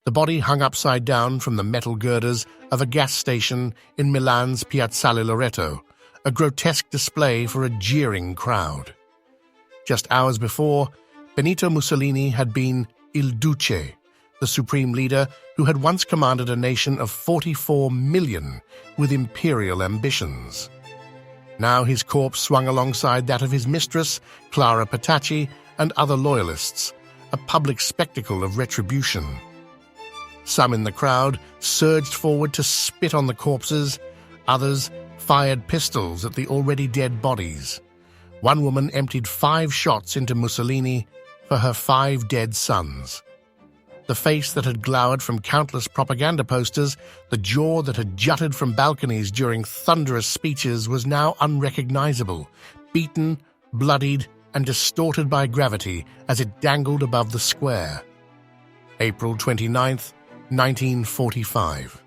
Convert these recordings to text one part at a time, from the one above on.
The body hung upside down from the metal girders of a gas station in Milan's Piazzale Loreto, a grotesque display for a jeering crowd. Just hours before, Benito Mussolini had been Il Duce, the supreme leader who had once commanded a nation of 44 million with imperial ambitions. Now his corpse swung alongside that of his mistress, Clara Petacci, and other loyalists, a public spectacle of retribution. Some in the crowd surged forward to spit on the corpses, others fired pistols at the already dead bodies. One woman emptied 5 shots into Mussolini for her 5 dead sons. The face that had glowered from countless propaganda posters, the jaw that had jutted from balconies during thunderous speeches was now unrecognizable, beaten, bloodied, and distorted by gravity as it dangled above the square. April 29th, 1945.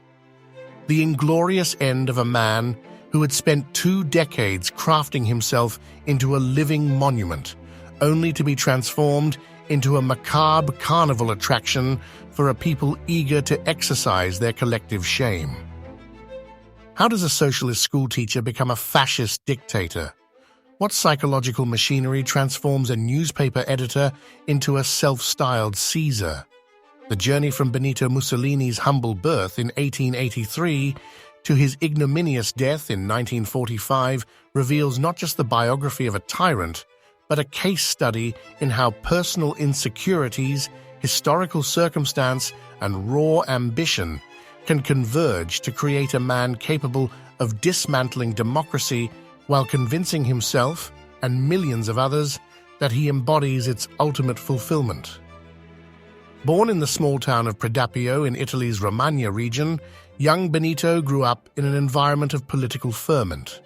The inglorious end of a man who had spent 2 decades crafting himself into a living monument, only to be transformed into a macabre carnival attraction for a people eager to exercise their collective shame. How does a socialist schoolteacher become a fascist dictator? What psychological machinery transforms a newspaper editor into a self-styled Caesar? The journey from Benito Mussolini's humble birth in 1883 to his ignominious death in 1945 reveals not just the biography of a tyrant, but a case study in how personal insecurities, historical circumstance, and raw ambition can converge to create a man capable of dismantling democracy while convincing himself and millions of others that he embodies its ultimate fulfillment. Born in the small town of Predappio in Italy's Romagna region, young Benito grew up in an environment of political ferment.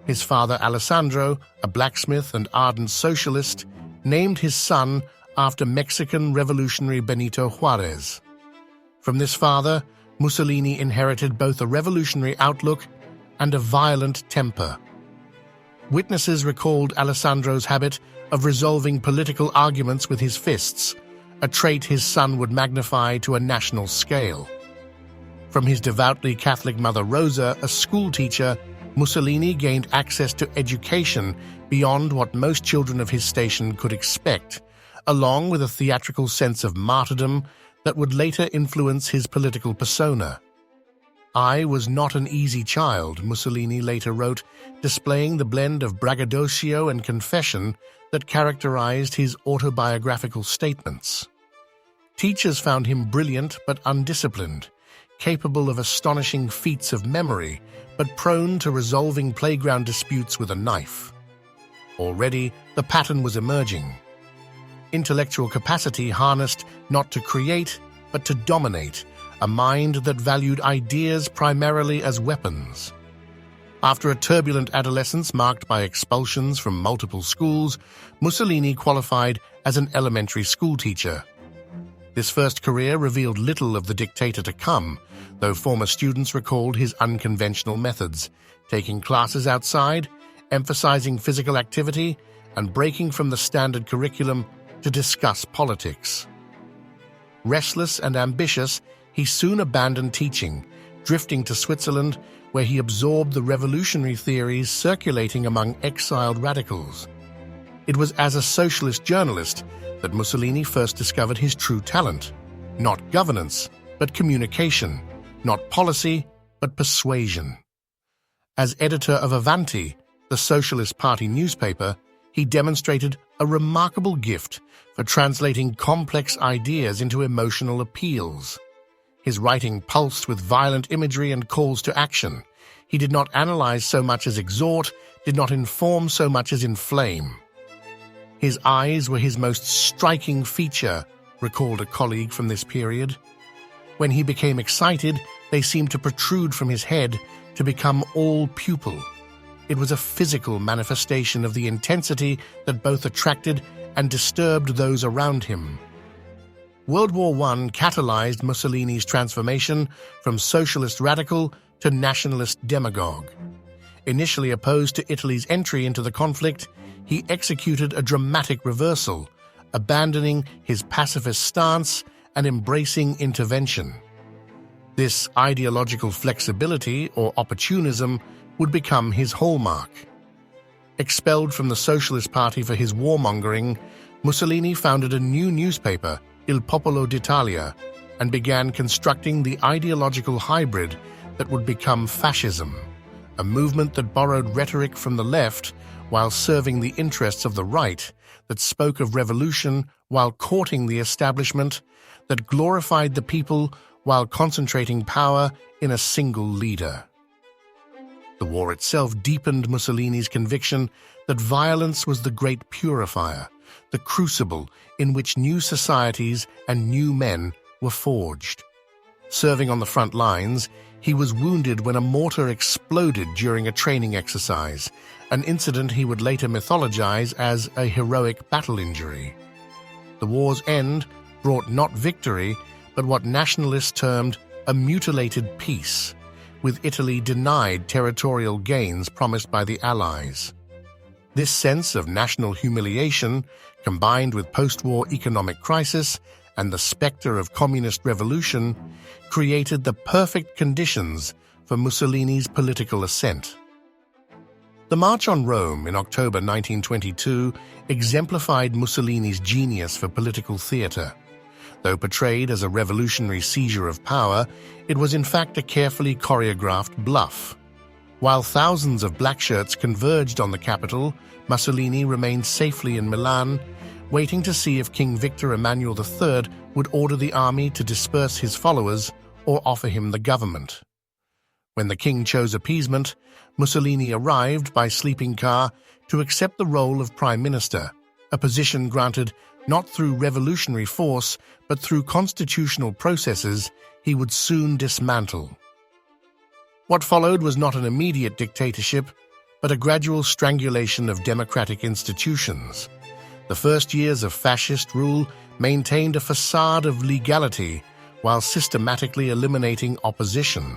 His father Alessandro, a blacksmith and ardent socialist, named his son after Mexican revolutionary Benito Juarez. From this father, Mussolini inherited both a revolutionary outlook and a violent temper. Witnesses recalled Alessandro's habit of resolving political arguments with his fists, a trait his son would magnify to a national scale. From his devoutly Catholic mother Rosa, a schoolteacher, Mussolini gained access to education beyond what most children of his station could expect, along with a theatrical sense of martyrdom that would later influence his political persona. "I was not an easy child," Mussolini later wrote, displaying the blend of braggadocio and confession that characterized his autobiographical statements. Teachers found him brilliant but undisciplined, capable of astonishing feats of memory, but prone to resolving playground disputes with a knife. Already, the pattern was emerging. Intellectual capacity harnessed not to create, but to dominate, a mind that valued ideas primarily as weapons. After a turbulent adolescence marked by expulsions from multiple schools, Mussolini qualified as an elementary school teacher. This first career revealed little of the dictator to come, though former students recalled his unconventional methods, taking classes outside, emphasizing physical activity, and breaking from the standard curriculum to discuss politics. Restless and ambitious, he soon abandoned teaching, drifting to Switzerland, where he absorbed the revolutionary theories circulating among exiled radicals. It was as a socialist journalist that Mussolini first discovered his true talent: not governance, but communication; not policy, but persuasion. As editor of Avanti, the Socialist Party newspaper, he demonstrated a remarkable gift for translating complex ideas into emotional appeals. His writing pulsed with violent imagery and calls to action. He did not analyze so much as exhort, did not inform so much as inflame. His eyes were his most striking feature, recalled a colleague from this period. When he became excited, they seemed to protrude from his head to become all pupil. It was a physical manifestation of the intensity that both attracted and disturbed those around him. World War I catalyzed Mussolini's transformation from socialist radical to nationalist demagogue. Initially opposed to Italy's entry into the conflict, he executed a dramatic reversal, abandoning his pacifist stance and embracing intervention. This ideological flexibility or opportunism would become his hallmark. Expelled from the Socialist Party for his warmongering, Mussolini founded a new newspaper, Il Popolo d'Italia, and began constructing the ideological hybrid that would become fascism, a movement that borrowed rhetoric from the left while serving the interests of the right, that spoke of revolution while courting the establishment, that glorified the people while concentrating power in a single leader. The war itself deepened Mussolini's conviction that violence was the great purifier, the crucible in which new societies and new men were forged. Serving on the front lines, he was wounded when a mortar exploded during a training exercise, an incident he would later mythologize as a heroic battle injury. The war's end brought not victory, but what nationalists termed a mutilated peace, with Italy denied territorial gains promised by the Allies. This sense of national humiliation, combined with post-war economic crisis and the specter of communist revolution, created the perfect conditions for Mussolini's political ascent. The March on Rome in October 1922 exemplified Mussolini's genius for political theater. Though portrayed as a revolutionary seizure of power, it was in fact a carefully choreographed bluff. While thousands of black shirts converged on the capital, Mussolini remained safely in Milan, waiting to see if King Victor Emmanuel III would order the army to disperse his followers or offer him the government. When the king chose appeasement, Mussolini arrived by sleeping car to accept the role of prime minister, a position granted not through revolutionary force, but through constitutional processes he would soon dismantle. What followed was not an immediate dictatorship, but a gradual strangulation of democratic institutions. The first years of fascist rule maintained a facade of legality while systematically eliminating opposition.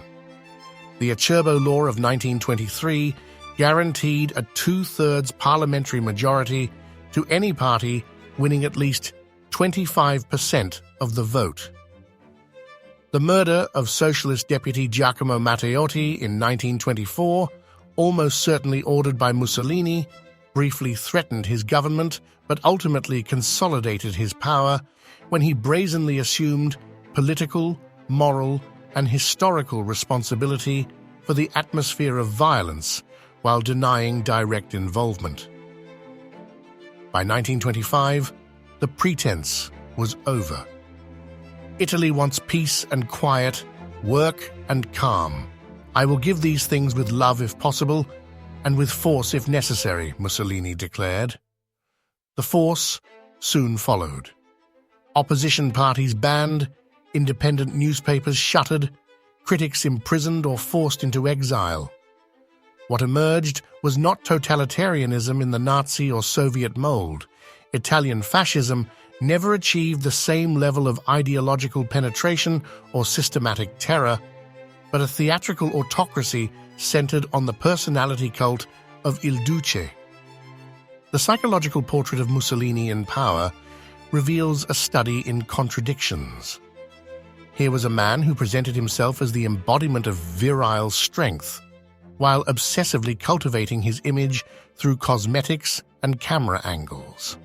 The Acerbo Law of 1923 guaranteed a two-thirds parliamentary majority to any party winning at least 25% of the vote. The murder of Socialist Deputy Giacomo Matteotti in 1924, almost certainly ordered by Mussolini, briefly threatened his government but ultimately consolidated his power when he brazenly assumed political, moral, and historical responsibility for the atmosphere of violence while denying direct involvement. By 1925, the pretense was over. Italy wants peace and quiet, work and calm. I will give these things with love if possible, and with force if necessary, Mussolini declared. The force soon followed. Opposition parties banned, independent newspapers shuttered, critics imprisoned or forced into exile. What emerged was not totalitarianism in the Nazi or Soviet mold. Italian fascism never achieved the same level of ideological penetration or systematic terror, but a theatrical autocracy centered on the personality cult of Il Duce. The psychological portrait of Mussolini in power reveals a study in contradictions. Here was a man who presented himself as the embodiment of virile strength, while obsessively cultivating his image through cosmetics and camera angles.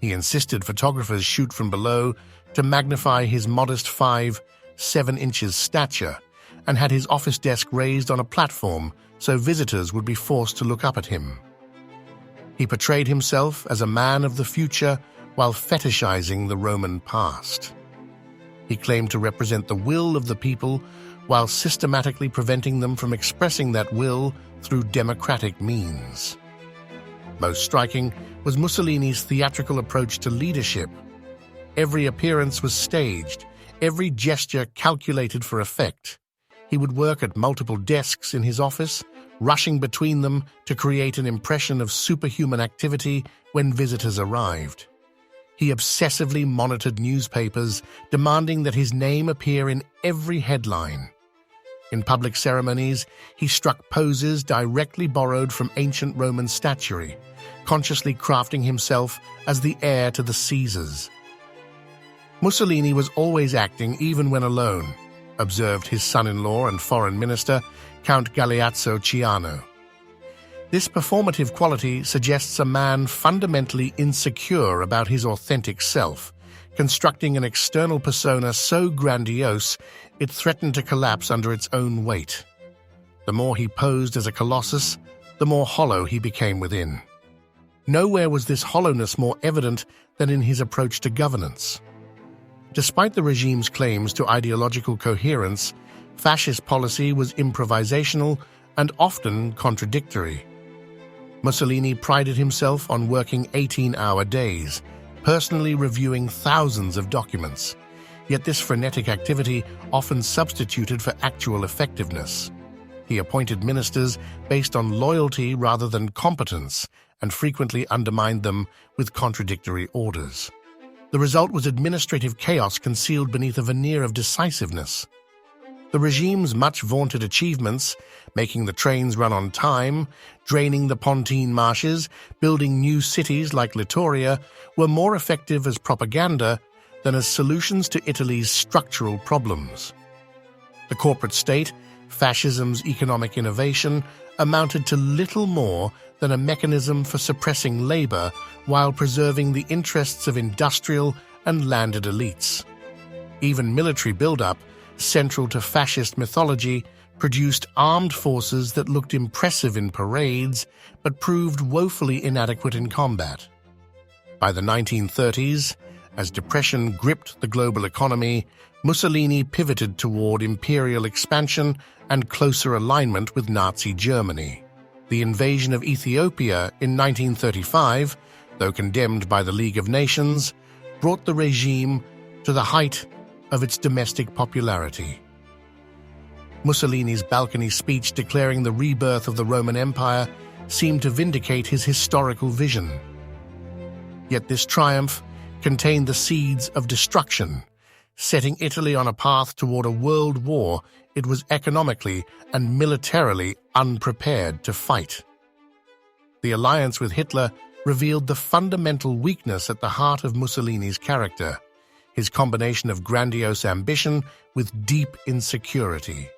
He insisted photographers shoot from below to magnify his modest 5'7" stature, and had his office desk raised on a platform so visitors would be forced to look up at him. He portrayed himself as a man of the future while fetishizing the Roman past. He claimed to represent the will of the people while systematically preventing them from expressing that will through democratic means. Most striking was Mussolini's theatrical approach to leadership. Every appearance was staged, every gesture calculated for effect. He would work at multiple desks in his office, rushing between them to create an impression of superhuman activity when visitors arrived. He obsessively monitored newspapers, demanding that his name appear in every headline. In public ceremonies, he struck poses directly borrowed from ancient Roman statuary, consciously crafting himself as the heir to the Caesars. Mussolini was always acting even when alone, observed his son-in-law and foreign minister, Count Galeazzo Ciano. This performative quality suggests a man fundamentally insecure about his authentic self, constructing an external persona so grandiose it threatened to collapse under its own weight. The more he posed as a colossus, the more hollow he became within. Nowhere was this hollowness more evident than in his approach to governance. Despite the regime's claims to ideological coherence, fascist policy was improvisational and often contradictory. Mussolini prided himself on working 18-hour days, personally reviewing thousands of documents. Yet this frenetic activity often substituted for actual effectiveness. He appointed ministers based on loyalty rather than competence, and frequently undermined them with contradictory orders. The result was administrative chaos concealed beneath a veneer of decisiveness. The regime's much-vaunted achievements, making the trains run on time, draining the Pontine marshes, building new cities like Litoria, were more effective as propaganda than as solutions to Italy's structural problems. The corporate state, fascism's economic innovation, amounted to little more than a mechanism for suppressing labor while preserving the interests of industrial and landed elites. Even military buildup, central to fascist mythology, produced armed forces that looked impressive in parades but proved woefully inadequate in combat. By the 1930s, as depression gripped the global economy, Mussolini pivoted toward imperial expansion and closer alignment with Nazi Germany. The invasion of Ethiopia in 1935, though condemned by the League of Nations, brought the regime to the height of its domestic popularity. Mussolini's balcony speech declaring the rebirth of the Roman Empire seemed to vindicate his historical vision. Yet this triumph contained the seeds of destruction, setting Italy on a path toward a world war it was economically and militarily unprepared to fight. The alliance with Hitler revealed the fundamental weakness at the heart of Mussolini's character, his combination of grandiose ambition with deep insecurity.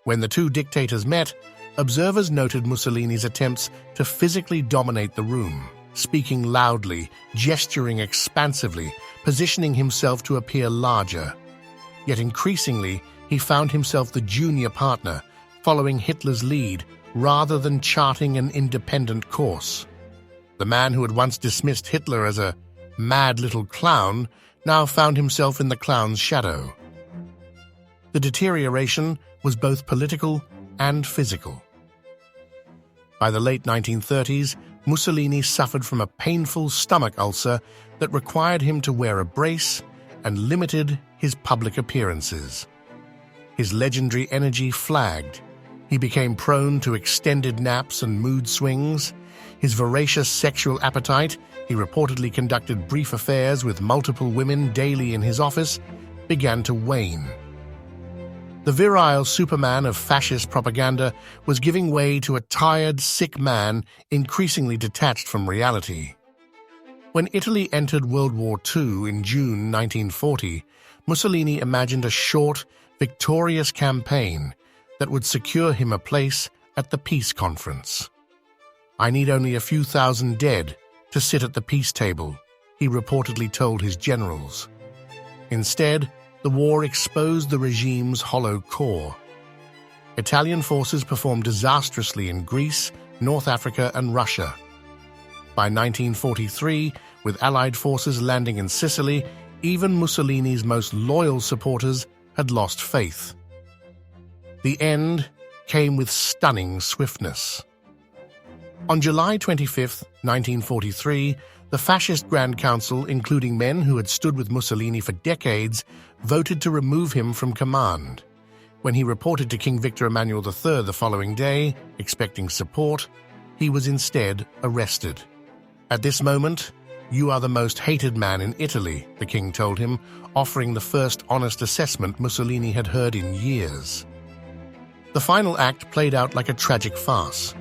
When the two dictators met, observers noted Mussolini's attempts to physically dominate the room, speaking loudly, gesturing expansively, positioning himself to appear larger. Yet increasingly, he found himself the junior partner, following Hitler's lead rather than charting an independent course. The man who had once dismissed Hitler as a mad little clown now found himself in the clown's shadow. The deterioration was both political and physical. By the late 1930s, Mussolini suffered from a painful stomach ulcer that required him to wear a brace and limited his public appearances. His legendary energy flagged. He became prone to extended naps and mood swings. His voracious sexual appetite, he reportedly conducted brief affairs with multiple women daily in his office, began to wane. The virile Superman of fascist propaganda was giving way to a tired, sick man increasingly detached from reality. When Italy entered World War II in June 1940, Mussolini imagined a short, victorious campaign that would secure him a place at the peace conference. "I need only a few thousand dead to sit at the peace table," he reportedly told his generals. Instead, the war exposed the regime's hollow core. Italian forces performed disastrously in Greece, North Africa, and Russia. By 1943, with Allied forces landing in Sicily, even Mussolini's most loyal supporters had lost faith. The end came with stunning swiftness. On July 25, 1943, the fascist Grand Council, including men who had stood with Mussolini for decades, voted to remove him from command. When he reported to King Victor Emmanuel III the following day, expecting support, he was instead arrested. "At this moment, you are the most hated man in Italy," the king told him, offering the first honest assessment Mussolini had heard in years. The final act played out like a tragic farce.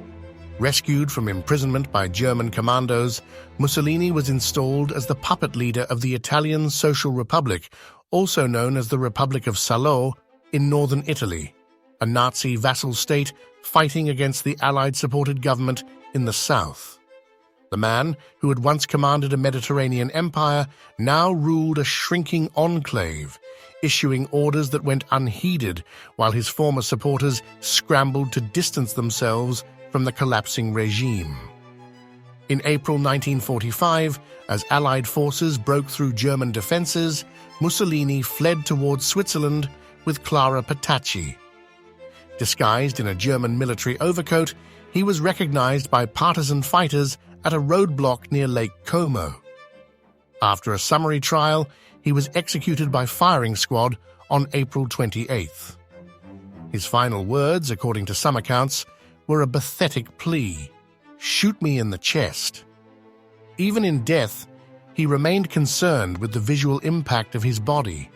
Rescued from imprisonment by German commandos, Mussolini was installed as the puppet leader of the Italian Social Republic, also known as the Republic of Salo, in northern Italy, a Nazi vassal state fighting against the Allied-supported government in the south. The man, who had once commanded a Mediterranean empire, now ruled a shrinking enclave, issuing orders that went unheeded while his former supporters scrambled to distance themselves from the collapsing regime. In April 1945, as Allied forces broke through German defenses, Mussolini fled towards Switzerland with Clara Petacci. Disguised in a German military overcoat, he was recognized by partisan fighters at a roadblock near Lake Como. After a summary trial, he was executed by firing squad on April 28th. His final words, according to some accounts, were a pathetic plea: "Shoot me in the chest." Even in death, he remained concerned with the visual impact of his body.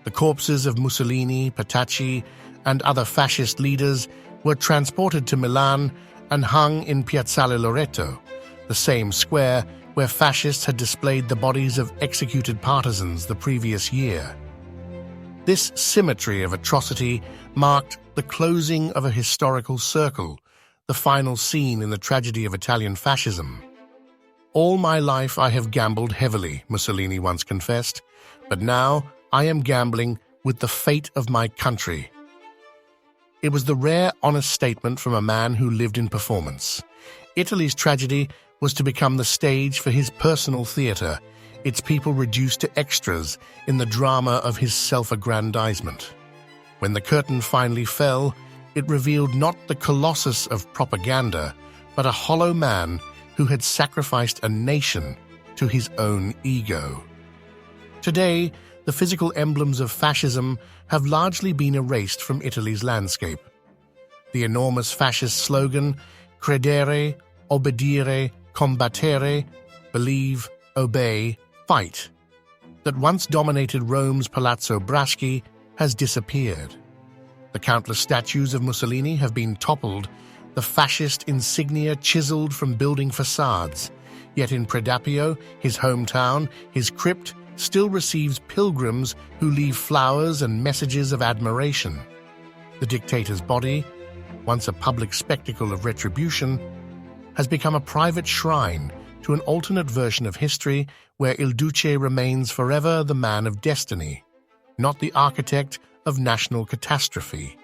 The corpses of Mussolini, Petacci, and other fascist leaders were transported to Milan and hung in Piazzale Loreto, the same square where fascists had displayed the bodies of executed partisans the previous year. This symmetry of atrocity marked the closing of a historical circle, the final scene in the tragedy of Italian fascism. "All my life I have gambled heavily," Mussolini once confessed, "but now I am gambling with the fate of my country." It was the rare, honest statement from a man who lived in performance. Italy's tragedy was to become the stage for his personal theatre, its people reduced to extras in the drama of his self-aggrandizement. When the curtain finally fell, it revealed not the colossus of propaganda, but a hollow man who had sacrificed a nation to his own ego. Today, the physical emblems of fascism have largely been erased from Italy's landscape. The enormous fascist slogan, "Credere, obbedire, combattere," believe, obey, fight, that once dominated Rome's Palazzo Braschi, has disappeared. The countless statues of Mussolini have been toppled, the fascist insignia chiseled from building facades. Yet in Predappio, his hometown, his crypt still receives pilgrims who leave flowers and messages of admiration. The dictator's body, once a public spectacle of retribution, has become a private shrine to an alternate version of history where Il Duce remains forever the man of destiny, not the architect of national catastrophe.